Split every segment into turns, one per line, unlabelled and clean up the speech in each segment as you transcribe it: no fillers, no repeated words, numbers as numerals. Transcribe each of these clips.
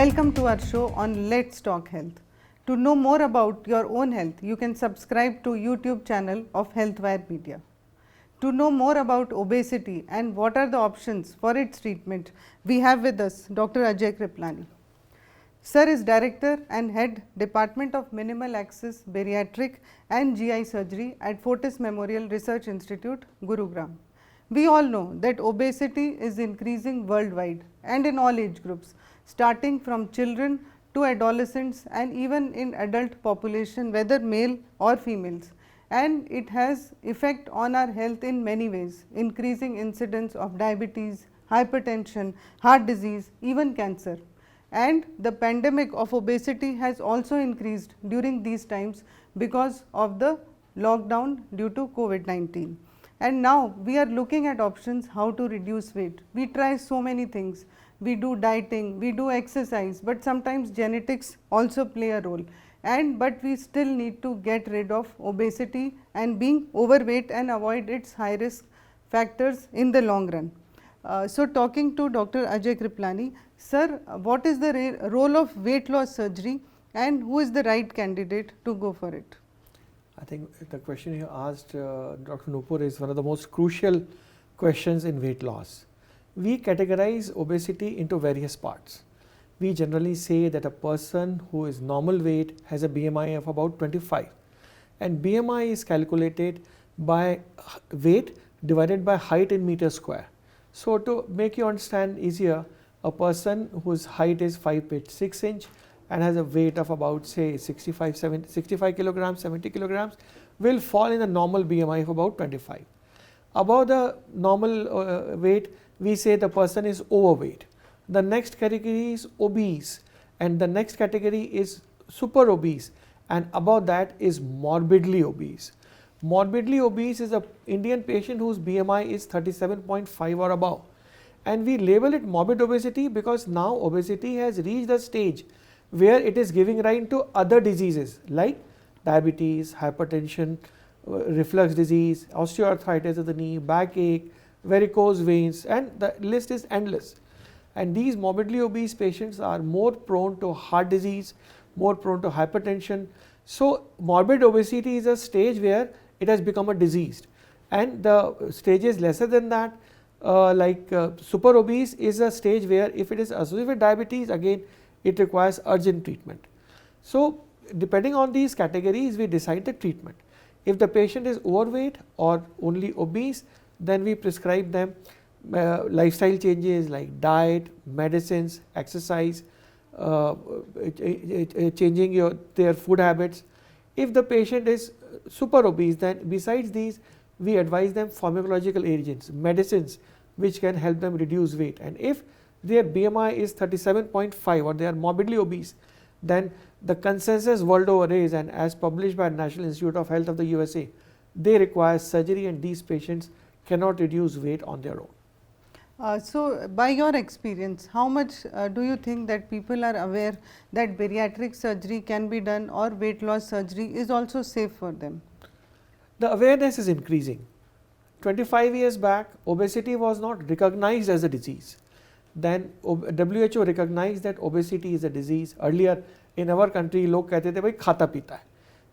Welcome to our show on Let's Talk Health. To know more about your own health, you can subscribe to YouTube channel of Healthwire Media. To know more about obesity and what are the options for its treatment, we have with us Dr. Ajay Kriplani. Sir is Director and Head Department of Minimal Access Bariatric and GI Surgery at Fortis Memorial Research Institute, Gurugram. We all know that obesity is increasing worldwide and in all age groups, starting from children to adolescents and even in adult population, whether male or females. And it has effect on our health in many ways, increasing incidence of diabetes, hypertension, heart disease, even cancer. And the pandemic of obesity has also increased during these times because of the lockdown due to COVID-19. And now we are looking at options how to reduce weight. We try so many things. We do dieting, we do exercise, but sometimes genetics also play a role. But we still need to get rid of obesity and being overweight and avoid its high risk factors in the long run. So talking to Dr. Ajay Kriplani, sir, what is the role of weight loss surgery and who is the right candidate to go for it?
I think the question you asked, Dr. Nupur, is one of the most crucial questions in weight loss. We categorize obesity into various parts. We generally say that a person who is normal weight has a BMI of about 25, and BMI is calculated by weight divided by height in meters square. So to make you understand easier, a person whose height is 5 feet 6 inch and has a weight of about say 65 kilograms, 70 kilograms will fall in a normal BMI of about 25. Above the normal weight, we say the person is overweight. The next category is obese, and the next category is super obese, and above that is morbidly obese. Morbidly obese is an Indian patient whose BMI is 37.5 or above, and we label it morbid obesity because now obesity has reached a stage where it is giving rise to other diseases like diabetes, hypertension, reflux disease, osteoarthritis of the knee, backache, varicose veins, and the list is endless. And these morbidly obese patients are more prone to heart disease, more prone to hypertension. So morbid obesity is a stage where it has become a disease, and the stages lesser than that, super obese, is a stage where if it is associated with diabetes, again it requires urgent treatment. So depending on these categories, we decide the treatment. If the patient is overweight or only obese, then we prescribe them lifestyle changes like diet, medicines, exercise, changing their food habits. If the patient is super obese, then besides these, we advise them pharmacological agents, medicines which can help them reduce weight. And if their BMI is 37.5 or they are morbidly obese, then the consensus world over is, and as published by National Institute of Health of the USA, they require surgery, and these patients cannot reduce weight on their own.
So by your experience, how much do you think that people are aware that bariatric surgery can be done or weight loss surgery is also safe for them?
The awareness is increasing. 25 years back, obesity was not recognized as a disease. Then WHO recognized that obesity is a disease. Earlier in our country, log कहते थे भाई खाता पीता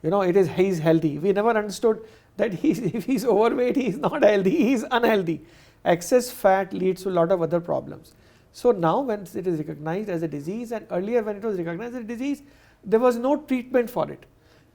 है, he is healthy. We never understood that if he is overweight, he is not healthy, he is unhealthy. Excess fat leads to a lot of other problems. So now when it is recognized as a disease, and earlier when it was recognized as a disease, there was no treatment for it.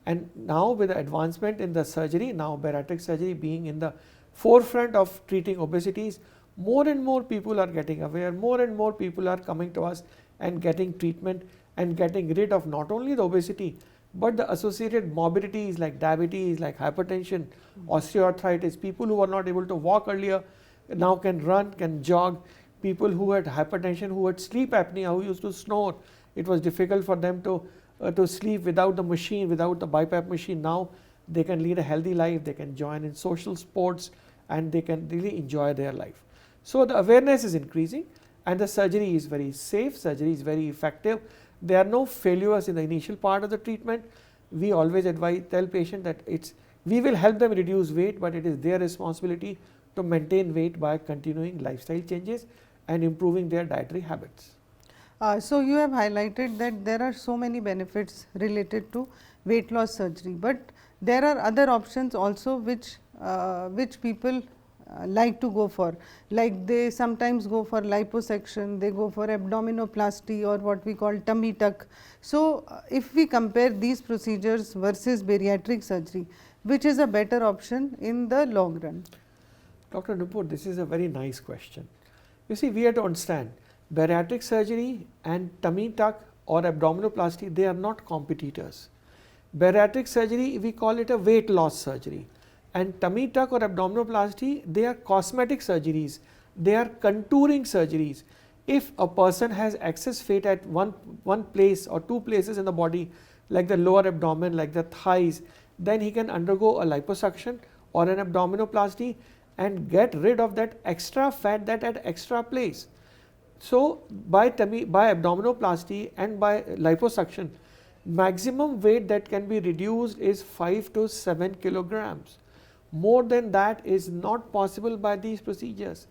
And now with the advancement in the surgery, now bariatric surgery being in the forefront of treating obesities, more and more people are getting aware, more and more people are coming to us and getting treatment and getting rid of not only the obesity, but the associated morbidities like diabetes, like hypertension, osteoarthritis. People who were not able to walk earlier now can run, can jog. People who had hypertension, who had sleep apnea, who used to snore, it was difficult for them to sleep without the machine, without the BiPAP machine. Now they can lead a healthy life, they can join in social sports, and they can really enjoy their life. So the awareness is increasing, and the surgery is very safe, surgery is very effective. There are no failures in the initial part of the treatment. We always tell patient that we will help them reduce weight, but it is their responsibility to maintain weight by continuing lifestyle changes and improving their dietary habits.
So you have highlighted that there are so many benefits related to weight loss surgery, but there are other options also which people like to go for, like they sometimes go for liposuction, they go for abdominoplasty or what we call tummy tuck. So if we compare these procedures versus bariatric surgery, which is a better option in the long run?
Dr. Nupur, this is a very nice question. You see, we have to understand bariatric surgery and tummy tuck or abdominoplasty, they are not competitors. Bariatric surgery, we call it a weight loss surgery, and tummy tuck or abdominoplasty, they are cosmetic surgeries, they are contouring surgeries. If a person has excess fat at one place or two places in the body, like the lower abdomen, like the thighs, then he can undergo a liposuction or an abdominoplasty and get rid of that extra fat that at extra place. So by abdominoplasty and by liposuction, maximum weight that can be reduced is 5 to 7 kilograms. More than that is not possible by these procedures,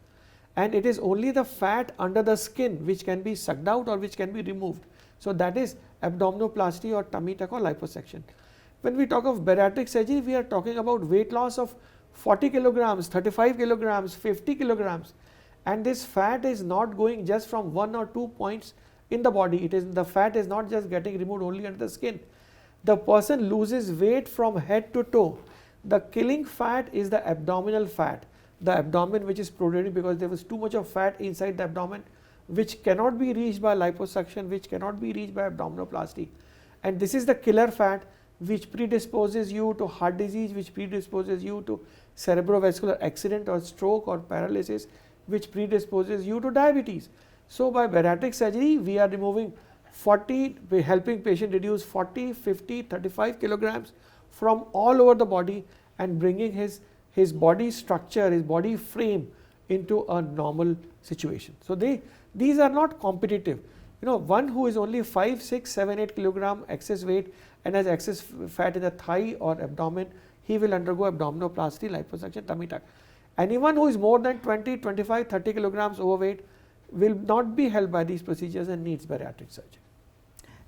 and it is only the fat under the skin which can be sucked out or which can be removed. So that is abdominoplasty or tummy tuck or liposuction. When we talk of bariatric surgery, we are talking about weight loss of 40 kilograms, 35 kilograms, 50 kilograms, and this fat is not going just from 1 or 2 points in the body. It is, the fat is not just getting removed only under the skin. The person loses weight from head to toe. The killing fat is the abdominal fat, the abdomen which is protruding because there was too much of fat inside the abdomen, which cannot be reached by liposuction, which cannot be reached by abdominoplasty. And this is the killer fat which predisposes you to heart disease, which predisposes you to cerebrovascular accident or stroke or paralysis, which predisposes you to diabetes. So by bariatric surgery, we are removing 40, helping patient reduce 40, 50, 35 kilograms from all over the body and bringing his body structure, his body frame into a normal situation. So these are not competitive. You know, one who is only 5, 6, 7, 8 kilogram excess weight and has excess fat in the thigh or abdomen, he will undergo abdominoplasty, liposuction, tummy tuck. Anyone who is more than 20, 25, 30 kilograms overweight will not be helped by these procedures and needs bariatric surgery.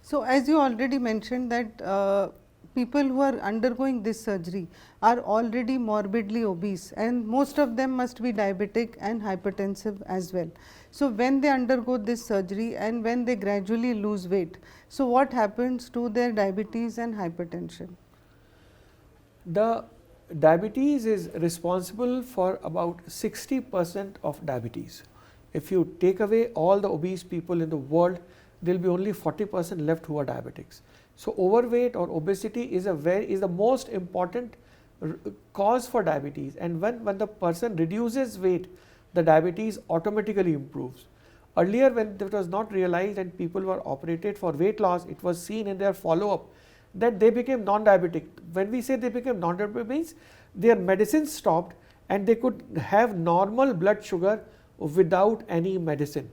So as you already mentioned that people who are undergoing this surgery are already morbidly obese, and most of them must be diabetic and hypertensive as well. So when they undergo this surgery and when they gradually lose weight, so what happens to their diabetes and hypertension?
The diabetes is responsible for about 60% of diabetes. If you take away all the obese people in the world, there will be only 40% left who are diabetics. So overweight or obesity is the most important cause for diabetes, and when the person reduces weight, the diabetes automatically improves. Earlier, when it was not realized and people were operated for weight loss, it was seen in their follow-up that they became non-diabetic. When we say they became non-diabetic, means their medicine stopped and they could have normal blood sugar without any medicine.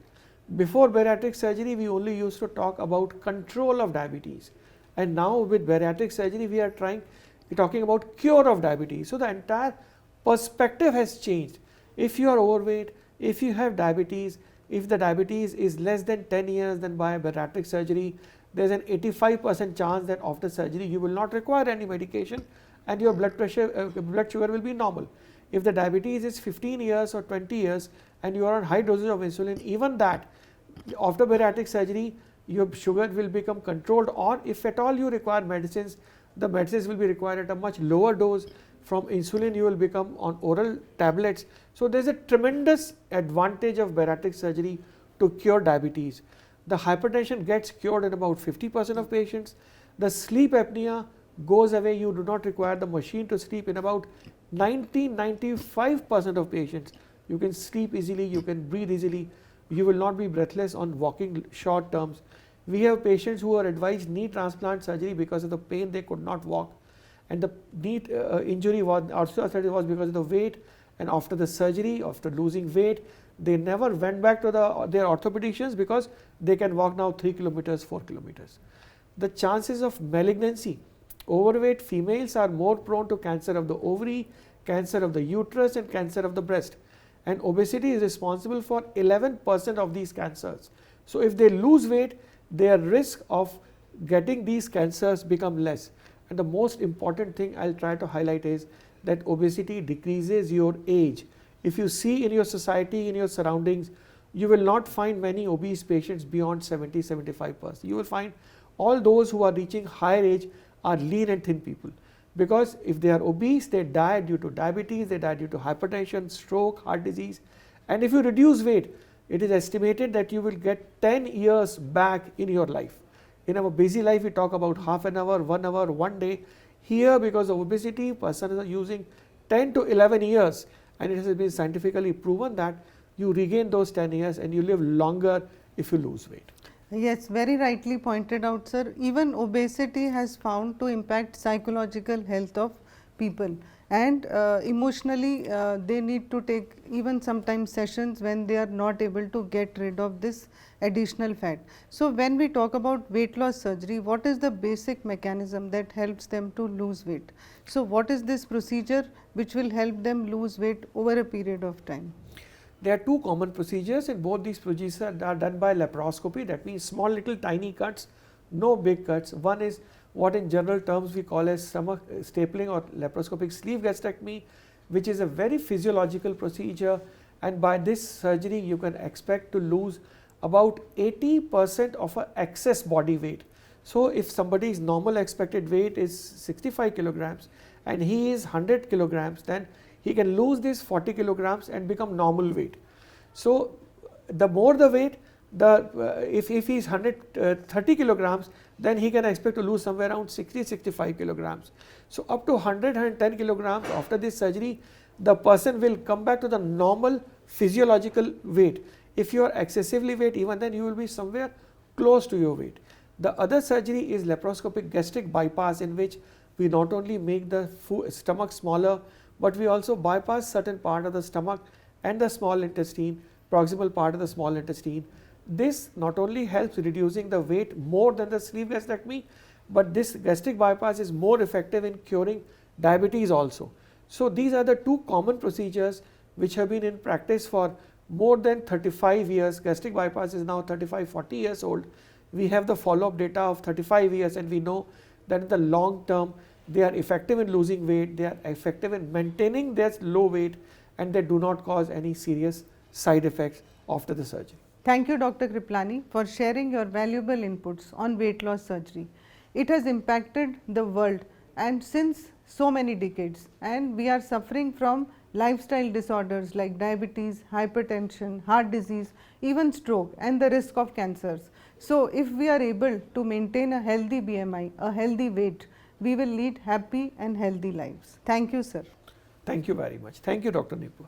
Before bariatric surgery, we only used to talk about control of diabetes, and now with bariatric surgery, we are talking about cure of diabetes. So the entire perspective has changed. If you are overweight, if you have diabetes, if the diabetes is less than 10 years, then by bariatric surgery, there is an 85% chance that after surgery you will not require any medication and your blood sugar will be normal. If the diabetes is 15 years or 20 years and you are on high doses of insulin, even that after bariatric surgery your sugar will become controlled, or if at all you require medicines, the medicines will be required at a much lower dose. From insulin you will become on oral tablets. So there is a tremendous advantage of bariatric surgery to cure diabetes. The hypertension gets cured in about 50% of patients. The sleep apnea goes away. You do not require the machine to sleep in about 95% of patients. You can sleep easily, you can breathe easily, you will not be breathless on walking short terms. We have patients who are advised knee transplant surgery because of the pain, they could not walk, and the knee injury was because of the weight, and after the surgery, after losing weight, they never went back to their orthopedicians because they can walk now 3 kilometers, 4 kilometers. The chances of malignancy, overweight females are more prone to cancer of the ovary, cancer of the uterus and cancer of the breast, and obesity is responsible for 11% of these cancers. So if they lose weight, their risk of getting these cancers become less. And the most important thing I'll try to highlight is that obesity decreases your age. If you see in your society, in your surroundings, you will not find many obese patients beyond 70-75%. You will find all those who are reaching higher age are lean and thin people, because if they are obese, they die due to diabetes, they die due to hypertension, stroke, heart disease. And if you reduce weight, it is estimated that you will get 10 years back in your life. In our busy life, we talk about half an hour, 1 hour, 1 day. Here, because of obesity, person is using 10 to 11 years, and it has been scientifically proven that you regain those 10 years and you live longer if you lose weight.
Yes, very rightly pointed out, sir. Even obesity has found to impact psychological health of people, and emotionally they need to take even sometimes sessions when they are not able to get rid of this additional fat. So when we talk about weight loss surgery, what is the basic mechanism that helps them to lose weight? So what is this procedure which will help them lose weight over a period of time?
There are two common procedures, and both these procedures are done by laparoscopy. That means small little tiny cuts, no big cuts. One is what in general terms we call as stomach stapling or laparoscopic sleeve gastrectomy, which is a very physiological procedure, and by this surgery you can expect to lose about 80% of our excess body weight. So if somebody's normal expected weight is 65 kilograms and he is 100 kilograms, then he can lose this 40 kilograms and become normal weight. So the more the weight, if he is 130 kilograms, then he can expect to lose somewhere around 60-65 kilograms. So up to 100-110 kilograms after this surgery, the person will come back to the normal physiological weight. If you are excessively weight, even then you will be somewhere close to your weight. The other surgery is laparoscopic gastric bypass, in which we not only make the stomach smaller, but we also bypass certain part of the stomach and the small intestine, proximal part of the small intestine. This not only helps reducing the weight more than the sleeve gastrectomy, but this gastric bypass is more effective in curing diabetes also. So these are the two common procedures which have been in practice for more than 35 years. Gastric bypass is now 35-40 years old. We have the follow-up data of 35 years, and we know that in the long term they are effective in losing weight, they are effective in maintaining their low weight, and they do not cause any serious side effects after the surgery.
Thank you, Dr. Kriplani, for sharing your valuable inputs on weight loss surgery. It has impacted the world and since so many decades, and we are suffering from lifestyle disorders like diabetes, hypertension, heart disease, even stroke, and the risk of cancers. So if we are able to maintain a healthy BMI, a healthy weight, we will lead happy and healthy lives. Thank you, sir.
Thank you very much. Thank you, Dr. Nipur.